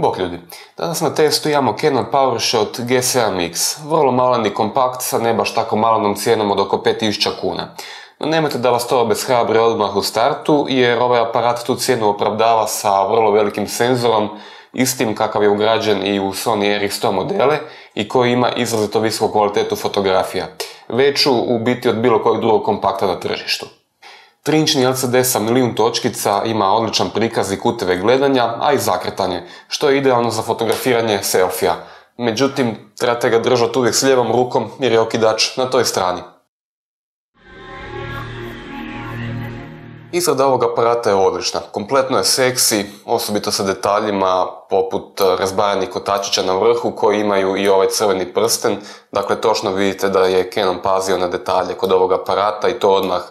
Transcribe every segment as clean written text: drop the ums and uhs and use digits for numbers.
Bok ljudi, danas na testu imamo Canon PowerShot G7X, vrlo malen i kompakt sa ne baš tako malenom cijenom od oko 5000 kuna. No nemojte da vas to obeshrabri odmah u startu, jer ovaj aparat tu cijenu opravdava sa vrlo velikim senzorom, istim kakav je ugrađen i u Sony RX100 modele i koji ima izrazito visoku kvalitetu fotografija, veću u biti od bilo kojeg drugog kompakta na tržištu. 3-inčni LCD sa milijun točkica ima odličan prikaz i kuteve gledanja, a i zakretanje, što je idealno za fotografiranje selfija. Međutim, trebate ga držati uvijek s lijevom rukom jer je okidač na toj strani. Izgled ovog aparata je odlična, kompletno je seksi, osobito sa detaljima poput razbajanih kotačića na vrhu koji imaju i ovaj crveni prsten, dakle točno vidite da je Canon pazio na detalje kod ovog aparata i to odmah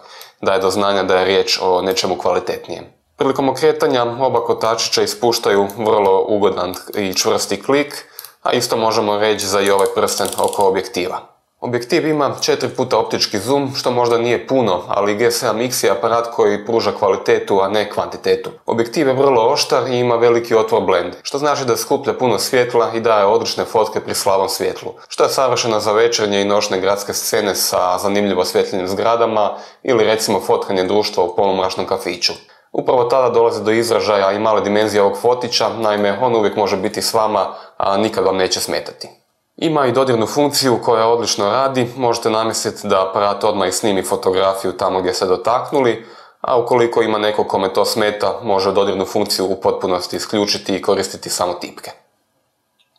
daje do znanja da je riječ o nečemu kvalitetnijem. Prilikom okretanja oba kotačića ispuštaju vrlo ugodan i čvrsti klik, a isto možemo reći za i ovaj prsten oko objektiva. Objektiv ima 4x optički zoom, što možda nije puno, ali G7X je aparat koji pruža kvalitetu, a ne kvantitetu. Objektiv je vrlo oštar i ima veliki otvor blend, što znači da skuplja puno svjetla i daje odlične fotke pri slabom svjetlu, što je savršeno za večernje i noćne gradske scene sa zanimljivo svjetljenim zgradama ili recimo fotkanje društva u polumračnom kafiću. Upravo tada dolazi do izražaja i male dimenzije ovog fotića, naime on uvijek može biti s vama, a nikad vam neće smetati. Ima i dodirnu funkciju koja odlično radi, možete namjestiti da aparat odmah i snimi fotografiju tamo gdje ste dotaknuli, a ukoliko ima neko kome to smeta, može dodirnu funkciju u potpunosti isključiti i koristiti samo tipke.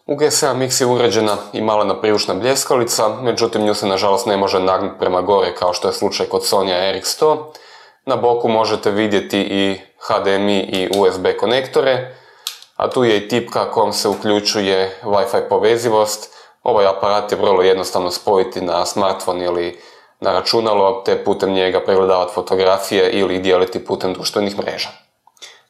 U G7X je ugrađena i malena priručna bljeskalica, međutim nju se nažalost ne može nagnuti prema gore kao što je slučaj kod Sony RX100. Na boku možete vidjeti i HDMI i USB konektore, a tu je i tipka kojom se uključuje Wi-Fi povezivost. Ovaj aparat je vrlo jednostavno spojiti na smartphone ili na računalo, te putem njega pregledavati fotografije ili ih dijeliti putem društvenih mreža.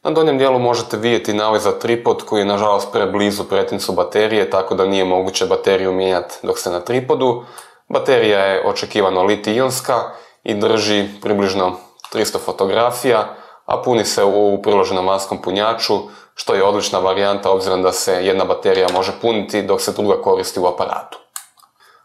Na donjem dijelu možete vidjeti navez za tripod koji je nažalost preblizu pretincu baterije, tako da nije moguće bateriju mijenjati dok ste na tripodu. Baterija je očekivano litij-ionska i drži približno 300 fotografija, a puni se u priloženom vanjskom punjaču, što je odlična varijanta obzirom da se jedna baterija može puniti dok se druga koristi u aparatu.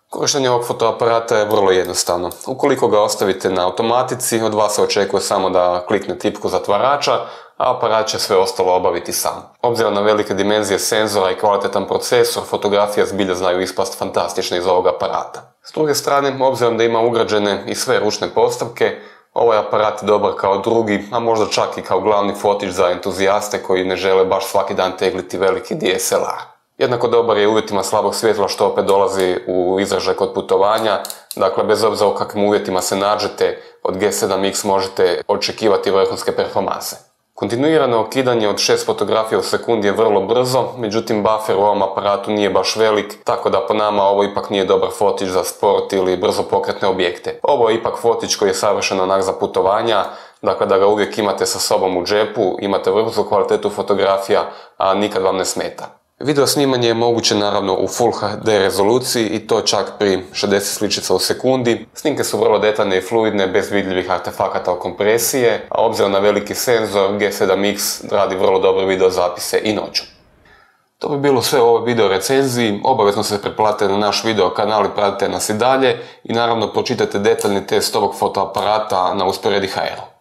Korištenje ovog fotoaparata je vrlo jednostavno. Ukoliko ga ostavite na automatici, od vas se očekuje samo da klikne tipku zatvarača, a aparat će sve ostalo obaviti sam. Obzirom na velike dimenzije senzora i kvalitetan procesor, fotografije zbilja znaju ispast fantastične iz ovog aparata. S druge strane, obzirom da ima ugrađene i sve ručne postavke, ovaj aparat je dobar kao drugi, a možda čak i kao glavni fotić za entuzijaste koji ne žele baš svaki dan tegliti veliki DSLR. Jednako dobar je u uvjetima slabog svjetla, što opet dolazi u izražaj kod putovanja, dakle bez obzira u kakvim uvjetima se nađete, od G7X možete očekivati vrhunske performanse. Kontinuirano okidanje od 6 fotografija u sekundi je vrlo brzo, međutim buffer u ovom aparatu nije baš velik, tako da po nama ovo ipak nije dobar fotić za sport ili brzo pokretne objekte. Ovo je ipak fotić koji je savršen onak za putovanja, dakle da ga uvijek imate sa sobom u džepu, imate vrhunsku kvalitetu fotografija, a nikad vam ne smeta. Video snimanje je moguće naravno u Full HD rezoluciji i to čak pri 60 sličica u sekundi. Snimke su vrlo detaljne i fluidne, bez vidljivih artefakata od kompresije, a obzirom na veliki senzor, G7X radi vrlo dobre video zapise i noću. To bi bilo sve u ovoj video recenziji, obavezno se pretplatite na naš video kanal i pratite nas i dalje i naravno pročitajte detaljni test ovog fotoaparata na Usporedi.hr.